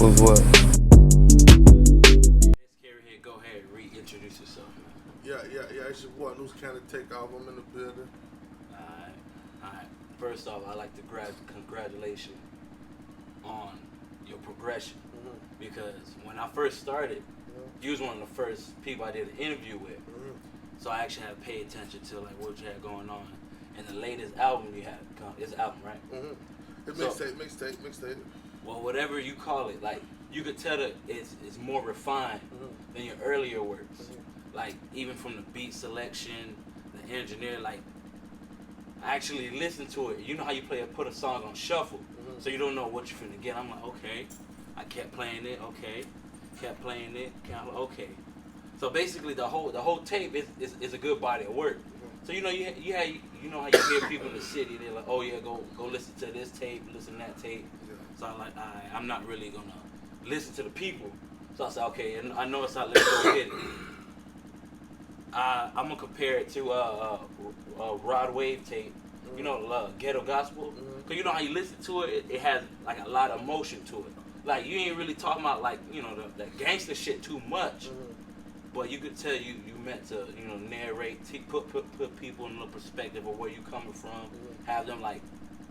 with what? Kerry here, go ahead, reintroduce yourself, man. Yeah. It's your boy, Loosekannon Takeoff. I'm in the building. Alright. First off, I'd like to congratulations on your progression. Mm-hmm. Because when I first started, Mm-hmm. you was one of the first people I did an interview with. Mm-hmm. So I actually had to pay attention to like what you had going on. And the latest album you had come, it's album, right? Mm-hmm. It's So- mixtape. Well, whatever you call it, like you could tell that it's more refined Mm-hmm. than your earlier works. Mm-hmm. Like even from the beat selection, the engineer, like I actually listened to it. You know how you put a song on shuffle, Mm-hmm. so you don't know what you're finna get. I'm like, okay. I kept playing it, okay. Kept playing it, okay. So basically, the whole tape is a good body of work. Mm-hmm. So you know you know how you hear people in the city. They're like, oh yeah, go listen to this tape, listen to that tape. Yeah. So I'm like, I'm not really gonna listen to the people. So I said, okay, and I know it's not let's go get it. I'm gonna compare it to Rod Wave tape. Mm-hmm. You know, Ghetto Gospel. Mm-hmm. Cause you know how you listen to it, it has like a lot of emotion to it. Like you ain't really talking about like the gangster shit too much. Mm-hmm. But you could tell you meant to narrate, put people in the perspective of where you coming from, Mm-hmm. have them like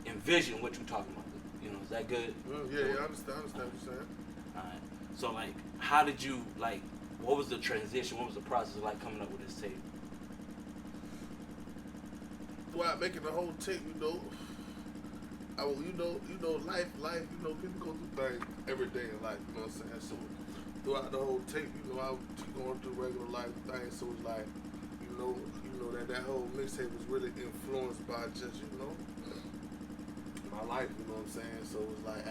envision what you talking about. Is that good? Yeah, I understand what you're saying. Alright. So like, how did you like? What was the transition? What was the process like coming up with this tape? While making the whole tape, life, people go through things every day in life, you know what I'm saying? So throughout the whole tape, I was going through regular life things, so it's like, that whole mixtape was really influenced by just, my life, you know what I'm saying? So it was like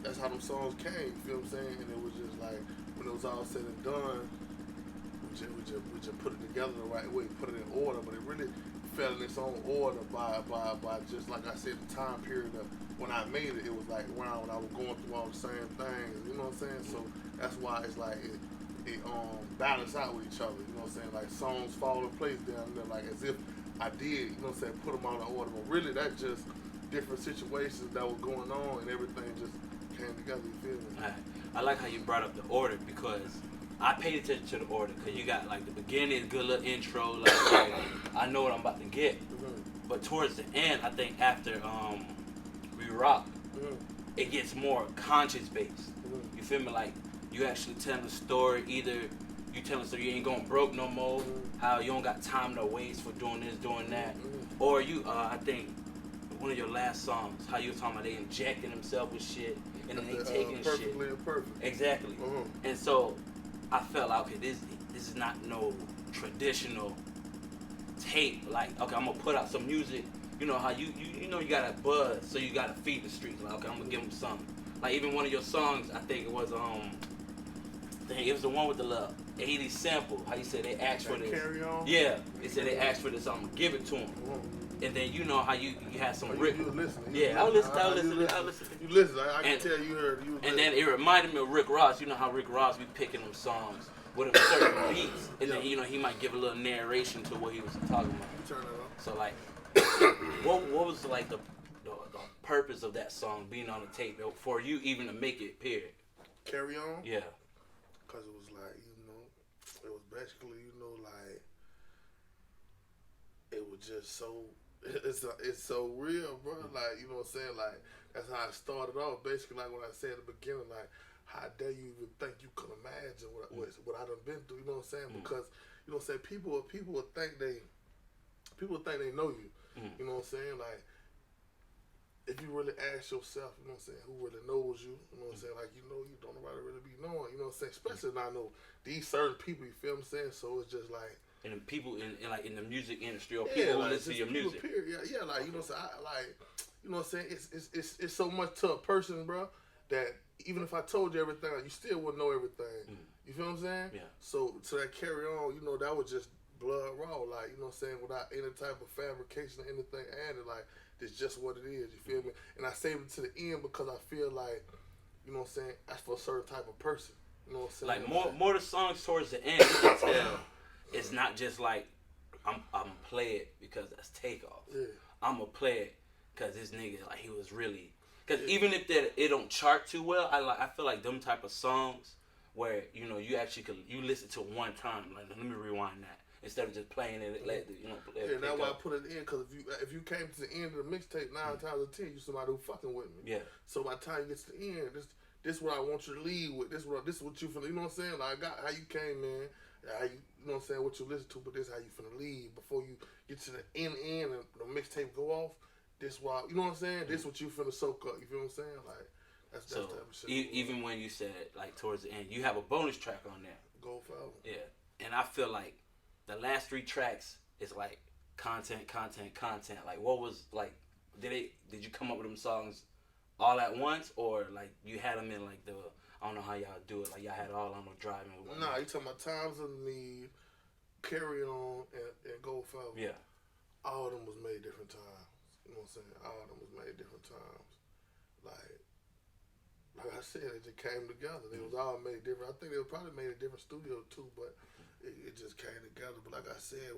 that's how them songs came, you feel what I'm saying? And it was just like when it was all said and done, we just put it together the right way, put it in order, but it really fell in its own order by just like I said, the time period of when I made it. It was like around when I was going through all the same things, you know what I'm saying? So that's why it's like it balanced out with each other, you know what I'm saying? Like songs fall in place down there, like as if I did, you know what I'm saying, put them all in order, but really that's just different situations that were going on and everything just came together, you feel me? I like how you brought up the order because I paid attention to the order because you got like the beginning, good little intro, like okay, I know what I'm about to get. Mm-hmm. But towards the end, I think after We Rock, Mm-hmm. it gets more conscious based. Mm-hmm. You feel me? Like you actually telling a story. Either you telling a story you ain't going broke no more. Mm-hmm. How you don't got time to waste for doing this, doing that. Mm-hmm. Or you, I think one of your last songs, how you was talking about they injecting themselves with shit and then they taking shit. Perfectly imperfect. Exactly. Mm-hmm. And so I felt like, okay, this is not no traditional tape. Like, okay, I'm gonna put out some music. You know how you got a buzz, so you gotta feed the streets. Like, okay, I'm gonna give them something. Like even one of your songs, I think it was it was the one with the little 80s sample. How you said they asked for this. Carry on. Yeah, they said they asked for this. I'm gonna give it to them. Mm-hmm. And then you know how you had some You Rick. was listening. Yeah, I was listening. You listen. I can And- tell you heard. You was And listening. then it reminded me of Rick Ross. You know how Rick Ross be picking them songs with them certain beats, and then he might give a little narration to what he was talking about. Turn it on. So like, what was like the purpose of that song being on the tape for you even to make it? Period. Carry on. Yeah. Cause it was like it was basically like it was just so. It's so real, bro. Like, you know what I'm saying? Like, that's how it started off. Basically, like when I said at the beginning, like, how dare you even think you could imagine what I done been through, you know what I'm saying? Because, you know what I'm saying, people will think they know you. You know what I'm saying? Like, if you really ask yourself, you know what I'm saying, who really knows you, you know what I'm saying? Like, you don't nobody really be knowing, you know what I'm saying? Especially when I know these certain people, you feel what I'm saying? So it's just like, And the people in the music industry or people who like, listen to your music. Period. Yeah, like, you know what I'm saying? You know what I'm saying? It's so much to a person, bro, that even if I told you everything, you still wouldn't know everything. You feel what I'm saying? Yeah. So that carry on, that was just blood raw, like, you know what I'm saying, without any type of fabrication or anything added, like, it's just what it is, you feel me? And I saved it to the end because I feel like, you know what I'm saying, that's for a certain type of person. You know what I'm saying? Like more the songs towards the end, you can tell it's not just like I'm play it because that's Takeoff. Yeah. I'm gonna play it because this nigga, like, he was really Because even if it don't chart too well, I feel like them type of songs where you actually could listen to it one time. Like, let me rewind that instead of just playing it. Let yeah, that's why I put it in. Because if you came to the end of the mixtape 9 times out of 10, you somebody who fucking with me. Yeah. So by the time you get to the end, this what I want you to lead with. This what you finna. You know what I'm saying? Like I got how you came in. How you know what I'm saying? What you listen to, but this how you finna lead before you get to the end and the mixtape go off. This why you know what I'm saying? This what you finna soak up. You feel what I'm saying? Like that's so type of shit. Even when you said like towards the end, you have a bonus track on there. Go forever. Yeah, and I feel like the last 3 tracks is like content. Like what was like? Did you come up with them songs all at once, or like you had them in like the? I don't know how y'all do it. Like y'all had all on the driving. Nah, you talking about Times of Need, Carry On, and Go Forever. Yeah. All of them was made different times. You know what I'm saying? All of them was made different times. Like I said, it just came together. They was all made different. I think they probably made a different studio too, but it just came together. But like I said,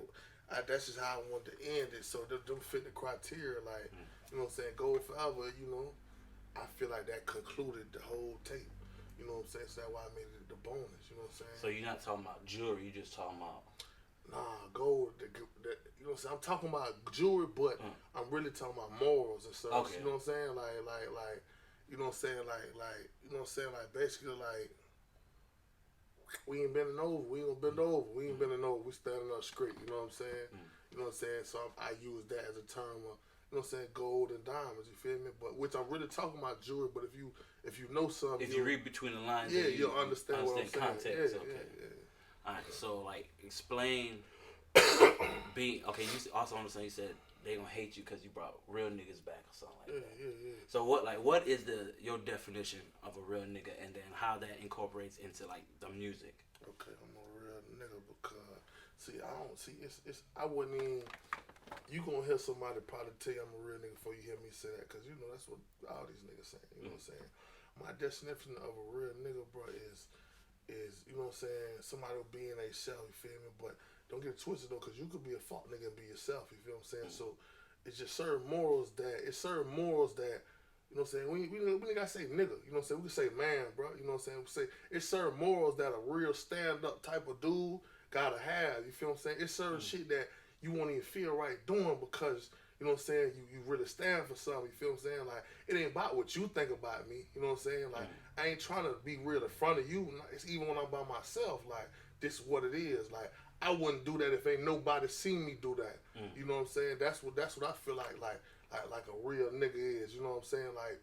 that's just how I wanted to end it. So them fit the criteria. Like, you know what I'm saying? Go Forever, I feel like that concluded the whole tape. You know what I'm saying? So that's why I made it the bonus. You know what I'm saying? So you're not talking about jewelry. You're just talking about. Nah, gold. You know what I'm saying? I'm talking about jewelry, but I'm really talking about morals and stuff. Okay. You know what I'm saying? Like, you know what I'm saying? Like, you know what I'm saying? Like, basically, like, we ain't bending over. We ain't gonna bend over. We ain't bending over. We standing up straight. You know what I'm saying? You know what I'm saying? So I use that as a term of, you know what I'm saying, gold and diamonds. You feel me? But which I'm really talking about jewelry. But if you know something, if you read between the lines, yeah, you'll understand what I'm saying. Context. Yeah, okay. Yeah. All right. So like, explain. Being okay. You also understand. You said they gonna hate you because you brought real niggas back or something like that. Yeah. So what is your definition of a real nigga, and then how that incorporates into like the music? Okay, I'm a real nigga because it's I wouldn't even. You gonna hear somebody probably tell you I'm a real nigga before you hear me say that, because that's what all these niggas saying. You know what I'm saying? My definition of a real nigga, bro, is you know what I'm saying, somebody will be in a shell. You feel me? But don't get it twisted though, because you could be a fuck nigga and be yourself. You feel what I'm saying? So it's just certain morals that you know what I'm saying. We ain't gotta say nigga. You know what I'm saying? We can say man, bro. You know what I'm saying? We say it's certain morals that a real stand up type of dude gotta have. You feel what I'm saying? It's certain shit that you won't even feel right doing because, you know what I'm saying, you really stand for something. You feel what I'm saying? Like, it ain't about what you think about me. You know what I'm saying? Like, I ain't trying to be real in front of you. It's even when I'm by myself. Like, this is what it is. Like, I wouldn't do that if ain't nobody seen me do that. You know what I'm saying? That's what I feel like a real nigga is. You know what I'm saying? Like,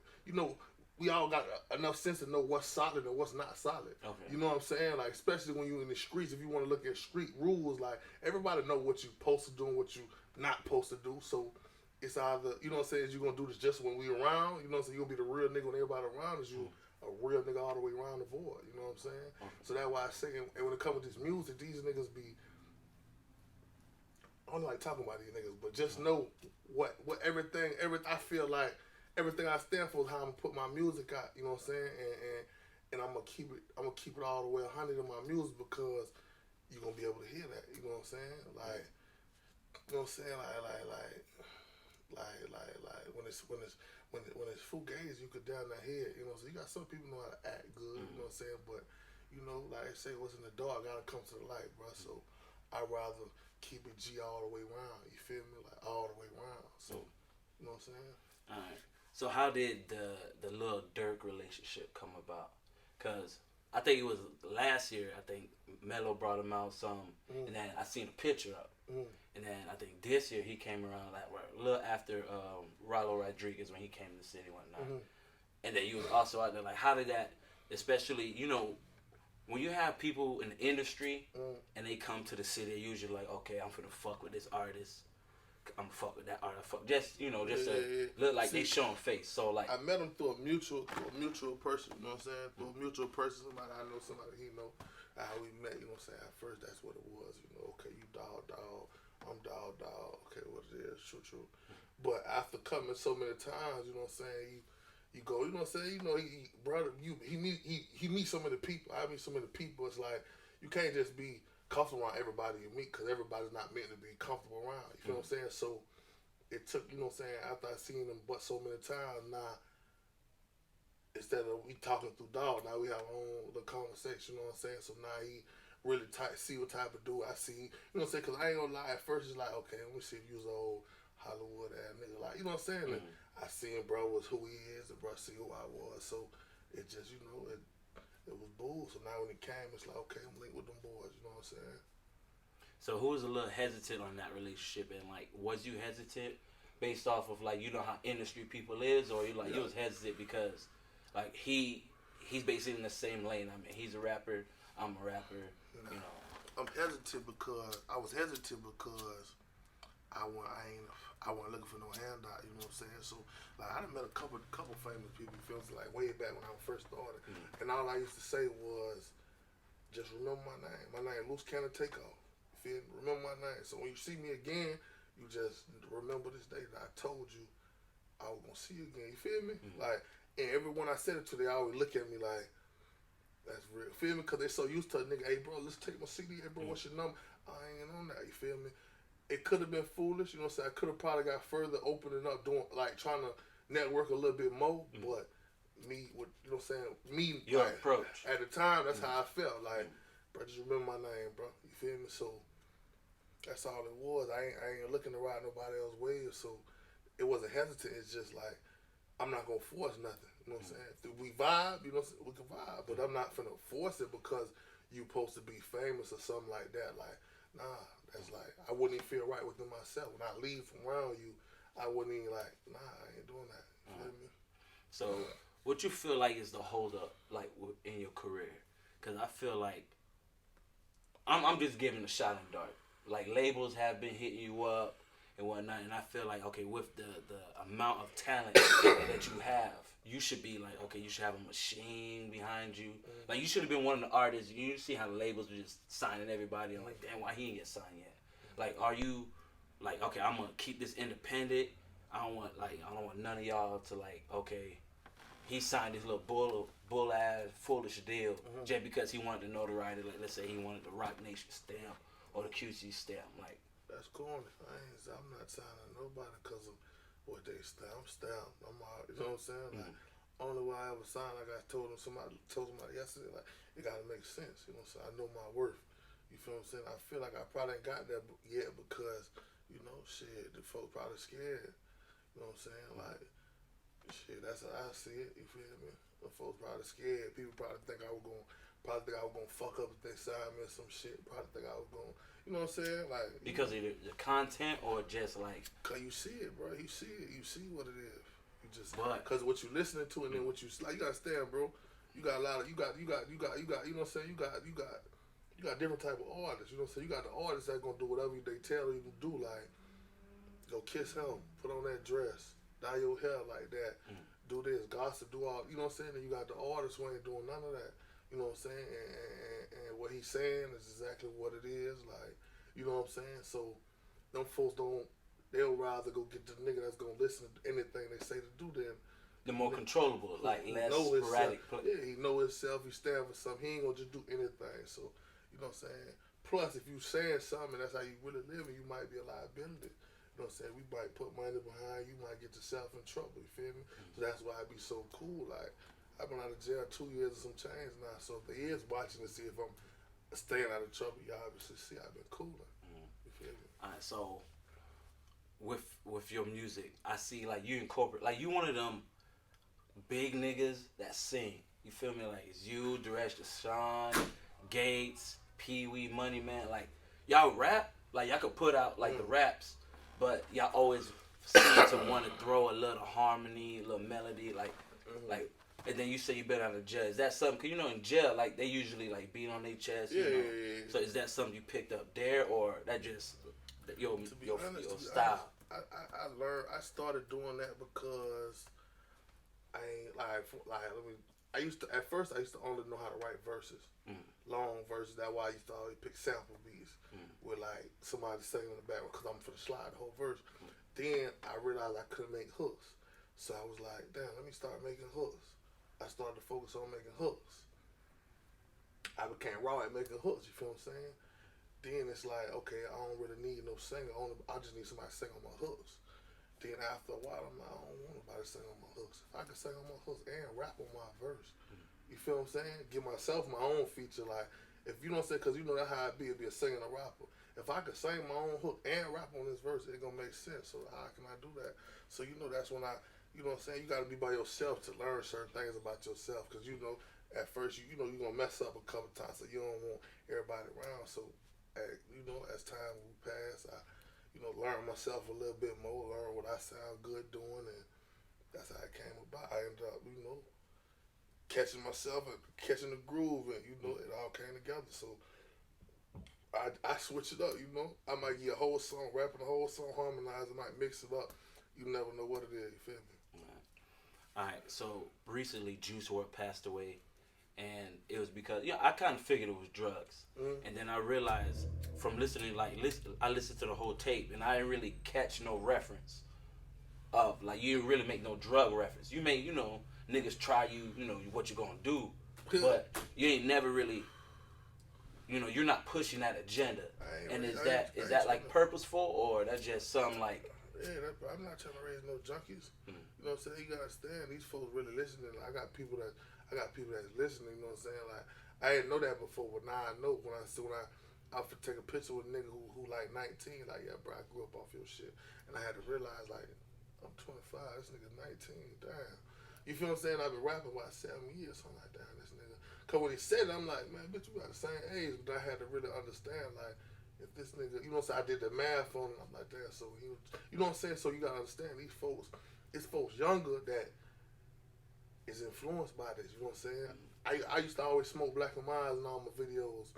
we all got enough sense to know what's solid and what's not solid. Okay. You know what I'm saying? Like, especially when you're in the streets, if you want to look at street rules, like, everybody know what you supposed to do and what you not supposed to do. So it's either, you know what I'm saying, is you going to do this just when we around, you know what I'm saying, you're going to be the real nigga when everybody around, is you a real nigga all the way around the board. You know what I'm saying? Okay. So that's why I say, and when it comes to this music, these niggas be, I don't like talking about these niggas, but just know what everything, I feel like, everything I stand for is how I'm gonna put my music out, you know what I'm saying, and I'm gonna keep it all the way 100 in my music because you're gonna be able to hear that, you know what I'm saying, like, you know what I'm saying, like when it's fugazi, you could down the head, you know, so you got some people know how to act good, you know what I'm saying, but like I say, what's in the dark gotta come to the light, bro. So I'd rather keep it G all the way around, you feel me, like all the way around. So you know what I'm saying. All right. So how did the little Durk relationship come about? Cause I think it was last year. I think Mello brought him out some, and then I seen a picture of it. And then I think this year he came around like a little after Rallo Rodriguez when he came to the city one night. And then you was also out there. Like, how did that? Especially when you have people in the industry and they come to the city, they're usually like, okay, I'm finna fuck with this artist. I'm fuck with that artist. Just look like they showing face. So like, I met him through a mutual person. You know what I'm saying? Through a mutual person, somebody I know, somebody he know. How we met. You know what I'm saying? At first, that's what it was. Okay, you dog. I'm dog. Okay, what it is? True. But after coming so many times, you know what I'm saying? You go. You know what I'm saying? He meets so many people. I meet so many people. It's like you can't just be comfortable around everybody you meet because everybody's not meant to be comfortable around. You feel what I'm saying? So it took, you know what I'm saying, after I seen him but so many times, now instead of we talking through dog, now we have our own little conversation, you know what I'm saying? So now he really tight, see what type of dude I see, you know what I'm saying? Because I ain't gonna lie, at first it's like, okay, let me see if you was an old Hollywood ass nigga, like, you know what I'm saying? And I seen bro was who he is, and bro see who I was, so it just, you know, it was bull. So now when it came, it's like, okay, I'm linked with them boys, you know what I'm saying? So who was a little hesitant on that relationship, and like, was you hesitant based off of like, you know how industry people is, or you like you was hesitant because like he's basically in the same lane. I mean, he's a rapper, I'm a rapper, you know. I'm hesitant because I was hesitant because I wasn't looking for no handout, you know what I'm saying? So like I done met a couple famous people, you feel me, like way back when I first started. And all I used to say was just remember my name. My name Loosekannon Takeoff. You feel me? Remember my name. So when you see me again, you just remember this day that I told you I was gonna see you again. You feel me? Like, and everyone I said it to, they always look at me like, that's real. Feel me? Because they so used to a nigga, hey bro, let's take my CD. Hey bro, what's your number? I ain't on that. You feel me? It could have been foolish, you know what I'm saying? I could have probably got further opening up, doing like trying to network a little bit more, but me, with, you know what I'm saying? Me, Your like, approach. at the time, that's how I felt. Like, bro, just remember my name, bro. You feel me? So that's all it was. I ain't looking to ride nobody else's wave, so it wasn't hesitant. It's just like I'm not gonna force nothing. You know what I'm saying? If we vibe, you know, we can vibe, but I'm not finna force it because you supposed to be famous or something like that. Like, nah, that's like I wouldn't even feel right within myself. When I leave from around you, I wouldn't even like, nah, I ain't doing that. You feel me? So, what you feel like is the hold up, like in your career? Because I feel like I'm just giving a shot in the dark. Like labels have been hitting you up and whatnot, and I feel like okay, with the amount of talent that you have, you should be like okay, you should have a machine behind you. Like you should have been one of the artists. You see how the labels were just signing everybody, and like damn, why he ain't get signed yet? Like, are you like okay, I'm gonna keep this independent. I don't want none of y'all to like okay. He signed this little bull ass foolish deal just because he wanted the notoriety. Like let's say he wanted the Rock Nation stamp or the QC stamp. Like that's corny. I'm not signing nobody because of what they stamp. I'm stamped. I'm out. You know what I'm saying? Like only way I ever signed, like I told somebody yesterday, like it gotta make sense. You know what I'm saying? I know my worth. You feel what I'm saying? I feel like I probably ain't got that yet because you know shit. The folks probably scared. You know what I'm saying? Like. Shit, that's how I see it. You feel me? The folks probably scared. People probably think I was gonna fuck up if they signed me or some shit. Probably think I was gonna, you know what I'm saying? Like because of the content or just like. Cause you see it, bro. You see it. You see what it is. You just But cause what you listening to and then what you like. You gotta stand, bro. You got a lot of you got. You know what I'm saying? You got different type of artists. You know what I'm saying? You got the artists that gonna do whatever they tell you to do. Like go kiss him, put on that dress. Dye your hair like that, do this, gossip, do all, you know what I'm saying? And you got the artist who ain't doing none of that, you know what I'm saying? And what he's saying is exactly what it is, like, you know what I'm saying? So, them folks they'll rather go get the nigga that's gonna listen to anything they say to do than the more controllable, like less sporadic. Yeah, he know himself, he stand for something, he ain't gonna just do anything, so, you know what I'm saying? Plus, if you saying something, that's how you really living, you might be a liability. You know what I'm saying? We might put money behind you, might get yourself in trouble, you feel me? So that's why I be so cool. Like, I've been out of jail 2 years and some change now, so if they is watching to see if I'm staying out of trouble, you obviously see I've been cooler. You feel me? Alright, so with your music, I see like you incorporate, like you one of them big niggas that sing. You feel me? Like it's you, Duresh Deshaun, Gates, Pee Wee, Money Man. Like y'all rap, like y'all could put out like the raps. But y'all always seem to want to throw a little harmony, a little melody, like, and then you say you been out of jail. Is that something? Cause you know in jail, like they usually like beat on their chest. Yeah, you know? yeah. So is that something you picked up there, or that just your style? I learned. I started doing that because I ain't I used to at first I used to only know how to write verses, long verses. That's why I used to always pick sample beats with like somebody singing in the background because I'm finna slide the whole verse. Then I realized I couldn't make hooks, so I was like, damn, let me start making hooks. I started to focus on making hooks. I became raw at making hooks. You feel what I'm saying? Then it's like, okay, I don't really need no singer. I just need somebody to sing on my hooks. Then after a while, I'm like, I don't want nobody to sing on my hooks. If I could sing on my hooks and rap on my verse, you feel what I'm saying? Give myself my own feature. Like, if you don't say, because you know that's how it be a singer and a rapper. If I could sing my own hook and rap on this verse, it gonna make sense. So how can I do that? So you know that's when you know what I'm saying? You gotta be by yourself to learn certain things about yourself. Because you know, at first, you know you're gonna mess up a couple times, so you don't want everybody around. So, you know, as time will pass, I, you know, learn myself a little bit more, learn what I sound good doing, and that's how it came about. I ended up, you know, catching myself and catching the groove, and you know, it all came together. So I switch it up, you know. I might get a whole song, rapping the whole song, harmonize, I might mix it up. You never know what it is, you feel me? All right, so recently Juice WRLD passed away, and it was because I kind of figured it was drugs, and then I realized from listening, I listened to the whole tape, and I didn't really catch no reference of like you didn't really make no drug reference. You made niggas try you know what you gonna do, but you ain't never really. You're not pushing that agenda, and is that like purposeful or that's just some like? Yeah, I'm not trying to raise no junkies. You know what I'm saying? You gotta understand these folks really listening. I got people that's listening. You know what I'm saying? Like I didn't know that before, but now I know. When I take a picture with a nigga who like 19, like yeah, bro, I grew up off your shit, and I had to realize like I'm 25, this nigga 19, damn. You feel what I'm saying? I've been rapping about 7 years, something like that. This nigga. Cause when he said it, I'm like, man, bitch, we got the same age. But I had to really understand, like, if this nigga, you know what I'm saying? I did the math on him. I'm like, damn, so he was, you know what I'm saying? So you gotta understand, these folks, it's folks younger that is influenced by this. You know what I'm saying? I used to always smoke Black and Miles in all my videos.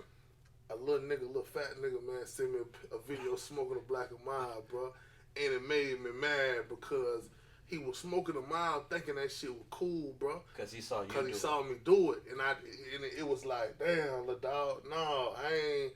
A little fat nigga, man, sent me a video smoking a Black and Miles, bro. And it made me mad because he was smoking a mile thinking that shit was cool, bro. Because he saw you Because he saw me do it. And it was like, damn, the dog, no, I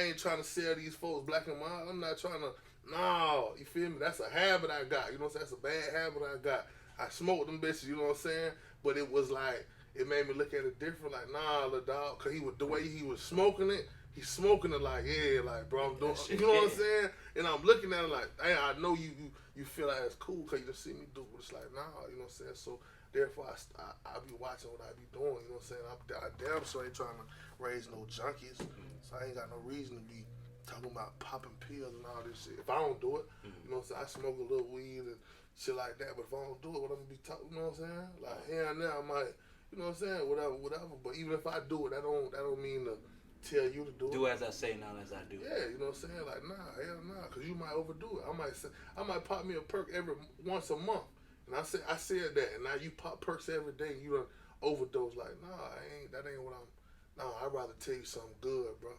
ain't trying to sell these folks Black and Mild. I'm not trying to, no, you feel me? That's a habit I got. You know what I'm saying? That's a bad habit I got. I smoked them bitches, you know what I'm saying? But it was like, it made me look at it different, like, nah, the dog, because the way he was smoking it, he's smoking it like, yeah, like, bro, I'm doing, you know what I'm saying? And I'm looking at it like, hey, I know you feel like it's cool because you just see me do it. But it's like, nah, you know what I'm saying? So, therefore, I be watching what I be doing, you know what I'm saying? I damn sure ain't trying to raise no junkies, so I ain't got no reason to be talking about popping pills and all this shit. If I don't do it, you know what I'm saying? I smoke a little weed and shit like that, but if I don't do it, what I'm gonna be talking, you know what I'm saying? Like, here and there, I might, you know what I'm saying? Whatever. But even if I do it, that don't mean to tell you to do it. Do as I say, not as I do. Yeah, you know what I'm saying? Like, nah, hell nah, because you might overdo it. I might pop me a perk once a month. And I said that, and now you pop perks every day, and you done overdose. Like, nah, that ain't what I'm, nah, I'd rather tell you something good, bro.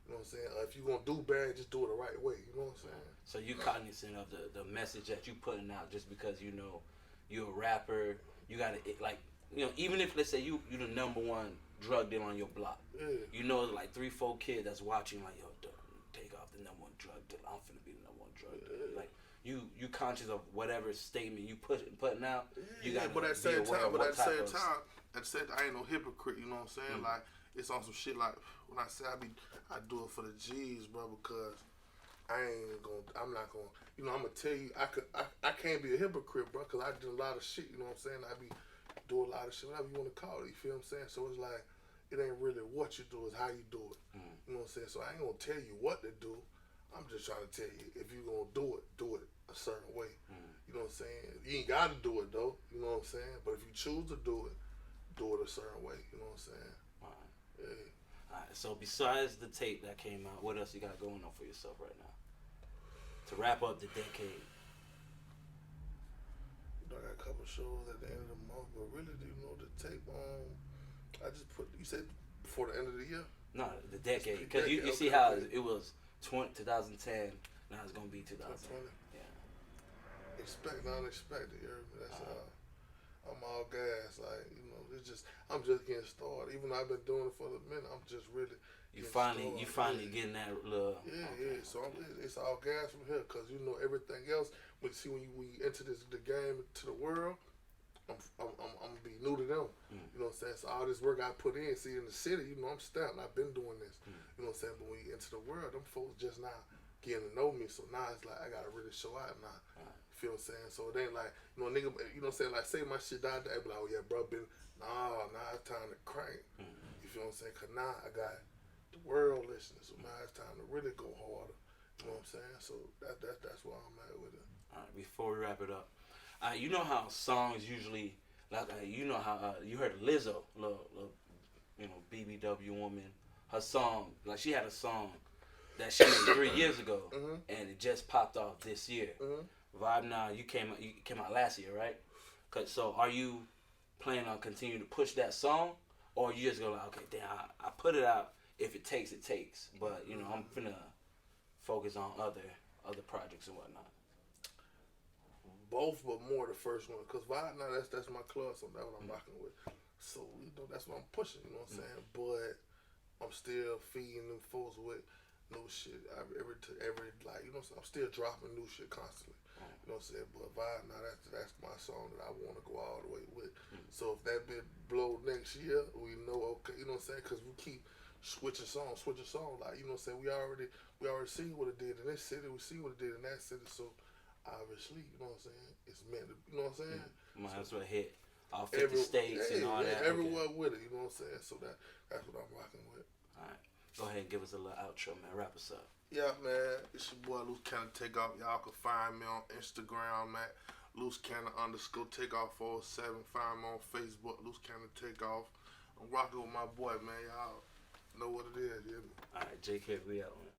You know what I'm saying? If you gonna do bad, just do it the right way. You know what I'm saying? So you cognizant of the message that you putting out just because you know you're a rapper, you gotta like, even if let's say you the number one drug dealer on your block, you know like 3-4 kids that's watching like, yo, take off the number one drug dealer. I'm finna be the number one drug dealer. Like you conscious of whatever statement you putting out. You gotta but at the same time, I ain't no hypocrite. You know what I'm saying? Like it's on some shit like when I say I do it for the G's, bro, because I'm not gonna, I'm gonna tell you, I can't be a hypocrite, bro, because I did a lot of shit, you know what I'm saying? I be doing a lot of shit, whatever you want to call it, you feel what I'm saying? So it's like, it ain't really what you do, it's how you do it, you know what I'm saying? So I ain't gonna tell you what to do, I'm just trying to tell you, if you gonna do it a certain way, you know what I'm saying? You ain't gotta do it though, you know what I'm saying? But if you choose to do it a certain way, you know what I'm saying? Yeah. Alright, so besides the tape that came out, what else you got going on for yourself right now? To wrap up the decade. I got a couple shows at the end of the month, but really, the tape I just put, you said before the end of the year? No, the decade. Because you see how it was 2010, now it's going to be 2020. Yeah. Expect the unexpected, you heard me? That's I'm all gas, like, I'm just getting started. Even though I've been doing it for a minute, I'm just really You finally getting that little. Yeah. So it's all gas from here, cause everything else. When we enter the game to the world, I'm gonna be new to them. You know what I'm saying? So all this work I put in, see in the city, I'm stamped. I've been doing this. You know what I'm saying? But when you enter the world, them folks just now getting to know me. So now it's like I gotta really show out now. feel what I'm saying? So it ain't like, nigga, you know what I'm saying? Like, say my shit died, I be like, oh yeah, bro, nah, it's time to crank. You feel what I'm saying? Cause now I got the world listening, so now it's time to really go harder. You know what I'm saying? So that's where I'm at with it. All right, before we wrap it up, you know how songs usually, like, you know how you heard Lizzo, little, BBW woman, her song, like she had a song that she made 3 years ago, and it just popped off this year. Vibe Now, you came out last year, right? So are you planning on continuing to push that song, or you just go like, okay, damn, I put it out. If it takes, it takes. But I'm finna focus on other projects and whatnot. Both, but more the first one, cause Vibe Now, that's my club, so that's what I'm rocking with. So that's what I'm pushing. You know what I'm saying? But I'm still feeding them folks with new shit every like, you know what I'm saying? I'm still dropping new shit constantly. You know what I'm saying? But Vibe Now, that's my song that I want to go all the way with. So if that bit blow next year, we know, okay, you know what I'm saying? Because we keep switching songs. Like, you know what I'm saying? We already see what it did in this city. We see what it did in that city. So obviously, you know what I'm saying? It's meant to, you know what I'm saying? Might as well hit all 50 states and all that. Everywhere with it, you know what I'm saying? So that's what I'm rocking with. All right. Go ahead and give us a little outro, man. Wrap us up. Yeah, man. It's your boy Loosekannon Takeoff. Y'all can find me on Instagram at Loosekannon_Takeoff 407. Find me on Facebook, Loosekannon Takeoff. I'm rocking with my boy, man. Y'all know what it is, yeah. All right, JK, we out, man.